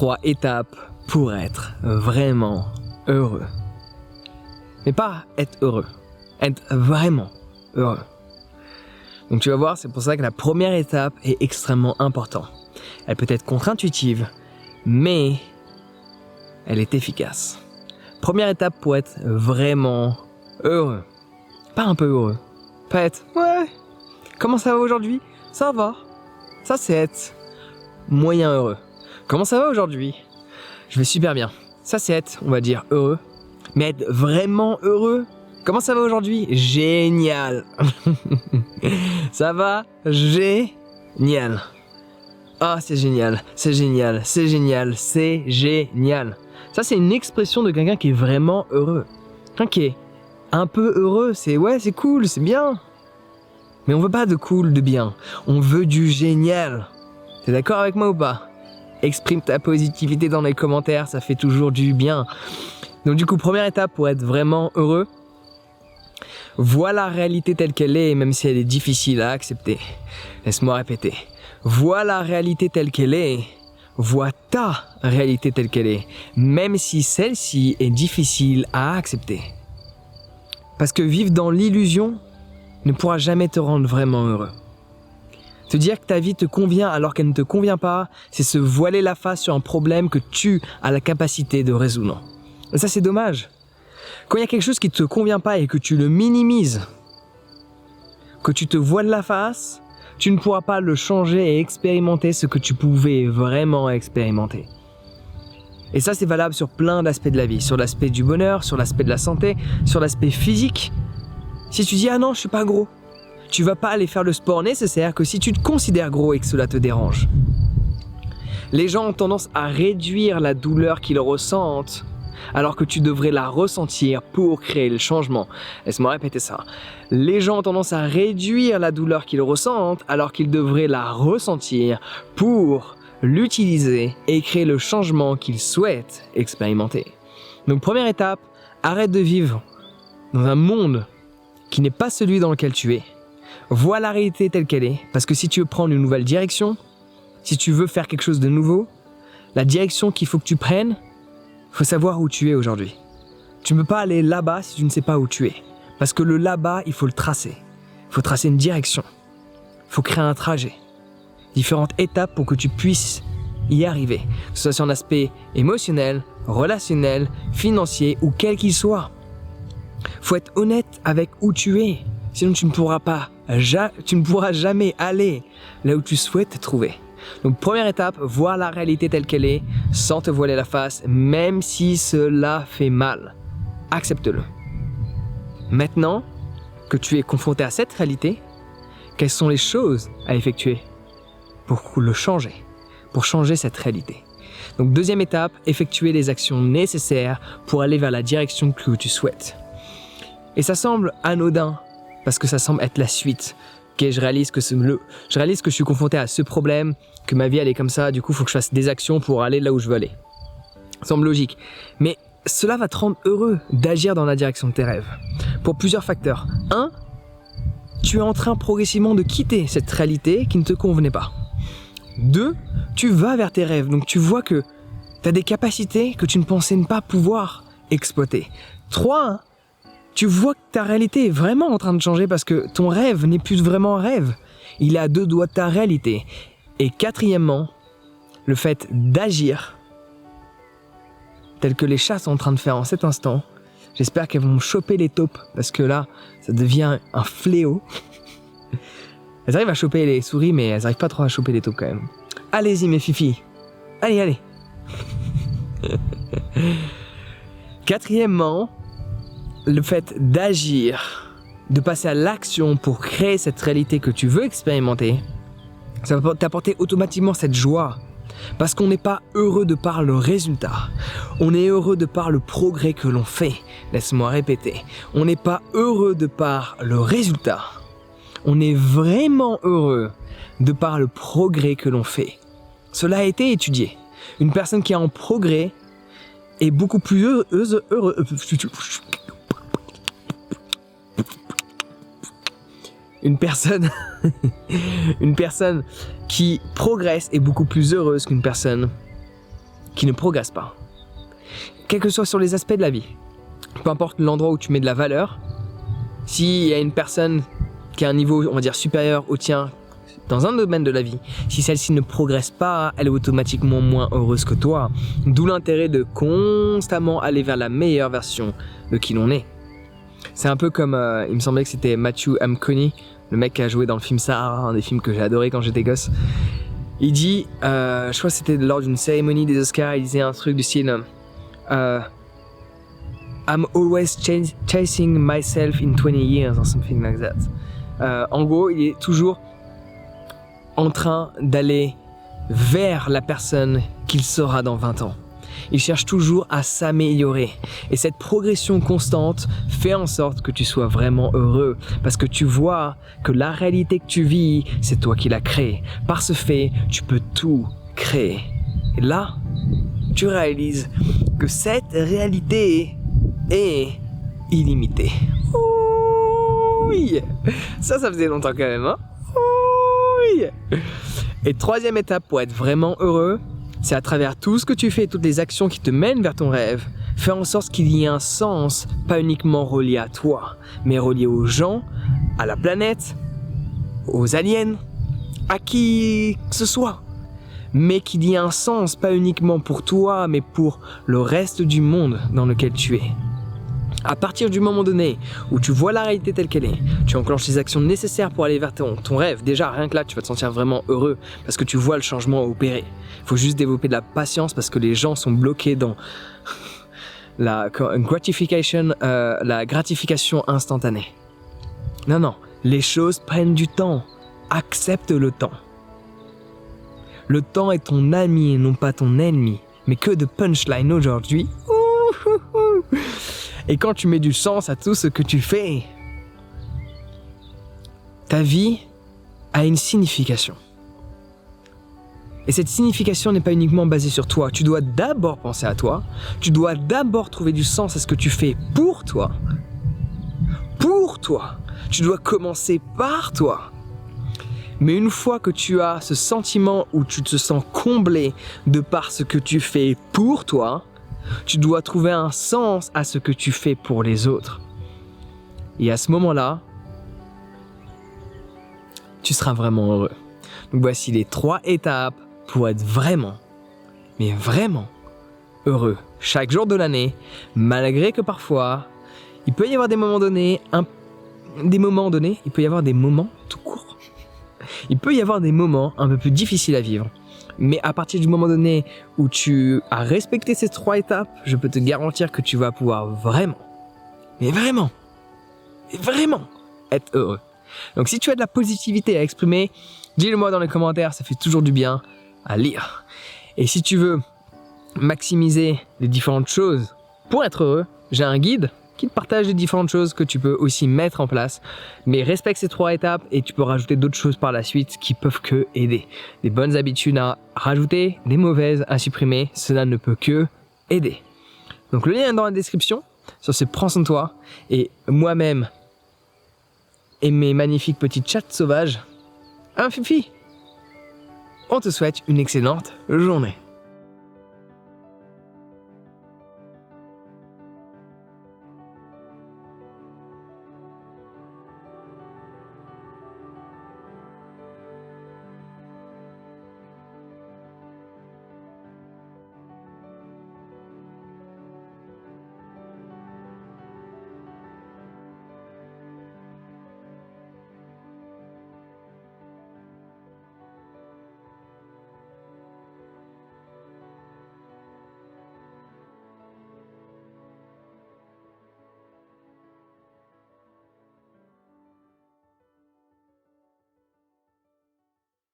3 étapes pour être vraiment heureux. Mais pas être heureux, être vraiment heureux. Donc tu vas voir, c'est pour ça que la première étape est extrêmement importante. Elle peut être contre-intuitive, mais elle est efficace. Première étape pour être vraiment heureux. Pas un peu heureux. Pas être, ouais, comment ça va aujourd'hui? Ça va. Ça c'est être moyen heureux. Comment ça va aujourd'hui? Je vais super bien. Ça c'est être, on va dire, heureux. Mais être vraiment heureux? Comment ça va aujourd'hui? Génial. Ça va? Génial. Ah, c'est génial, c'est génial, c'est génial, c'est génial. Ça, c'est une expression de quelqu'un qui est vraiment heureux. Quelqu'un qui est un peu heureux, c'est ouais, c'est cool, c'est bien. Mais on veut pas de cool, de bien. On veut du génial. T'es d'accord avec moi ou pas? Exprime ta positivité dans les commentaires, ça fait toujours du bien. Donc du coup, première étape pour être vraiment heureux, vois la réalité telle qu'elle est, même si elle est difficile à accepter. Laisse-moi répéter. Vois la réalité telle qu'elle est. Vois ta réalité telle qu'elle est, même si celle-ci est difficile à accepter. Parce que vivre dans l'illusion ne pourra jamais te rendre vraiment heureux. Te dire que ta vie te convient alors qu'elle ne te convient pas, c'est se voiler la face sur un problème que tu as la capacité de résoudre. Et ça, c'est dommage. Quand il y a quelque chose qui ne te convient pas et que tu le minimises, que tu te voiles la face, tu ne pourras pas le changer et expérimenter ce que tu pouvais vraiment expérimenter. Et ça, c'est valable sur plein d'aspects de la vie, sur l'aspect du bonheur, sur l'aspect de la santé, sur l'aspect physique. Si tu dis « Ah non, je suis pas gros », tu vas pas aller faire le sport nécessaire que si tu te considères gros et que cela te dérange. Les gens ont tendance à réduire la douleur qu'ils ressentent alors que tu devrais la ressentir pour créer le changement. Laisse-moi répéter ça. Les gens ont tendance à réduire la douleur qu'ils ressentent alors qu'ils devraient la ressentir pour l'utiliser et créer le changement qu'ils souhaitent expérimenter. Donc première étape, arrête de vivre dans un monde qui n'est pas celui dans lequel tu es. Vois la réalité telle qu'elle est, parce que si tu veux prendre une nouvelle direction, si tu veux faire quelque chose de nouveau, la direction qu'il faut que tu prennes, il faut savoir où tu es aujourd'hui. Tu ne peux pas aller là-bas si tu ne sais pas où tu es. Parce que le là-bas, il faut le tracer. Il faut tracer une direction. Il faut créer un trajet. Différentes étapes pour que tu puisses y arriver. Que ce soit sur un aspect émotionnel, relationnel, financier ou quel qu'il soit. Il faut être honnête avec où tu es. Sinon, tu ne pourras jamais aller là où tu souhaites te trouver. Donc première étape, vois la réalité telle qu'elle est, sans te voiler la face, même si cela fait mal. Accepte-le. Maintenant que tu es confronté à cette réalité, quelles sont les choses à effectuer pour le changer, pour changer cette réalité? Donc deuxième étape, effectuer les actions nécessaires pour aller vers la direction que tu souhaites. Et ça semble anodin, parce que ça semble être la suite. Okay, je réalise que je suis confronté à ce problème, que ma vie elle est comme ça, du coup il faut que je fasse des actions pour aller là où je veux aller. Ça semble logique. Mais cela va te rendre heureux d'agir dans la direction de tes rêves. Pour plusieurs facteurs. 1, tu es en train progressivement de quitter cette réalité qui ne te convenait pas. 2, tu vas vers tes rêves, donc tu vois que tu as des capacités que tu ne pensais ne pas pouvoir exploiter. 3, tu vois que ta réalité est vraiment en train de changer parce que ton rêve n'est plus vraiment un rêve. Il est à 2 doigts de ta réalité. Et 4, le fait d'agir tel que les chats sont en train de faire en cet instant. J'espère qu'elles vont choper les taupes parce que là, ça devient un fléau. Elles arrivent à choper les souris, mais elles n'arrivent pas trop à choper les taupes quand même. Allez-y mes fifis. Allez. 4, le fait d'agir, de passer à l'action pour créer cette réalité que tu veux expérimenter, ça va t'apporter automatiquement cette joie. Parce qu'on n'est pas heureux de par le résultat. On est heureux de par le progrès que l'on fait. Laisse-moi répéter. On n'est pas heureux de par le résultat. On est vraiment heureux de par le progrès que l'on fait. Cela a été étudié. Une personne qui est en progrès est beaucoup plus heureuse. Une personne qui progresse est beaucoup plus heureuse qu'une personne qui ne progresse pas. Quel que soit sur les aspects de la vie, peu importe l'endroit où tu mets de la valeur, s'il y a une personne qui a un niveau, on va dire, supérieur au tien dans un domaine de la vie, si celle-ci ne progresse pas, elle est automatiquement moins heureuse que toi. D'où l'intérêt de constamment aller vers la meilleure version de qui l'on est. C'est un peu comme, il me semblait que c'était Matthew McConaughey, le mec qui a joué dans le film Sahara, un des films que j'ai adoré quand j'étais gosse. Il dit, je crois que c'était lors d'une cérémonie des Oscars, il disait un truc du style I'm always chasing myself in 20 years or something like that. En gros, il est toujours en train d'aller vers la personne qu'il sera dans 20 ans. Il cherche toujours à s'améliorer. Et cette progression constante fait en sorte que tu sois vraiment heureux. Parce que tu vois que la réalité que tu vis, c'est toi qui l'as créée. Par ce fait, tu peux tout créer. Et là, tu réalises que cette réalité est illimitée. Oui, ça faisait longtemps quand même, hein? Oui. Et troisième étape pour être vraiment heureux, c'est à travers tout ce que tu fais, toutes les actions qui te mènent vers ton rêve, faire en sorte qu'il y ait un sens, pas uniquement relié à toi, mais relié aux gens, à la planète, aux aliens, à qui que ce soit. Mais qu'il y ait un sens, pas uniquement pour toi, mais pour le reste du monde dans lequel tu es. À partir du moment donné où tu vois la réalité telle qu'elle est, tu enclenches les actions nécessaires pour aller vers ton rêve. Déjà, rien que là, tu vas te sentir vraiment heureux parce que tu vois le changement opérer. Il faut juste développer de la patience parce que les gens sont bloqués dans la gratification instantanée. Non, les choses prennent du temps. Accepte le temps. Le temps est ton ami et non pas ton ennemi. Mais que de punchline aujourd'hui. Et quand tu mets du sens à tout ce que tu fais, ta vie a une signification. Et cette signification n'est pas uniquement basée sur toi. Tu dois d'abord penser à toi. Tu dois d'abord trouver du sens à ce que tu fais pour toi. Pour toi. Tu dois commencer par toi. Mais une fois que tu as ce sentiment où tu te sens comblé de par ce que tu fais pour toi, tu dois trouver un sens à ce que tu fais pour les autres. Et à ce moment-là, tu seras vraiment heureux. Donc voici les 3 étapes pour être vraiment, mais vraiment heureux chaque jour de l'année, malgré que parfois, il peut y avoir des moments donnés, il peut y avoir des moments tout court. Il peut y avoir des moments un peu plus difficiles à vivre. Mais à partir du moment donné où tu as respecté ces 3 étapes, je peux te garantir que tu vas pouvoir vraiment, mais vraiment être heureux. Donc si tu as de la positivité à exprimer, dis-le moi dans les commentaires, ça fait toujours du bien à lire. Et si tu veux maximiser les différentes choses pour être heureux, j'ai un guide qui te partage les différentes choses que tu peux aussi mettre en place. Mais respecte ces 3 étapes et tu peux rajouter d'autres choses par la suite qui peuvent que aider. Des bonnes habitudes à rajouter, des mauvaises à supprimer, cela ne peut que aider. Donc le lien est dans la description. Sur ce, prends soin de toi. Et moi-même et mes magnifiques petites chattes sauvages, un fifi, on te souhaite une excellente journée.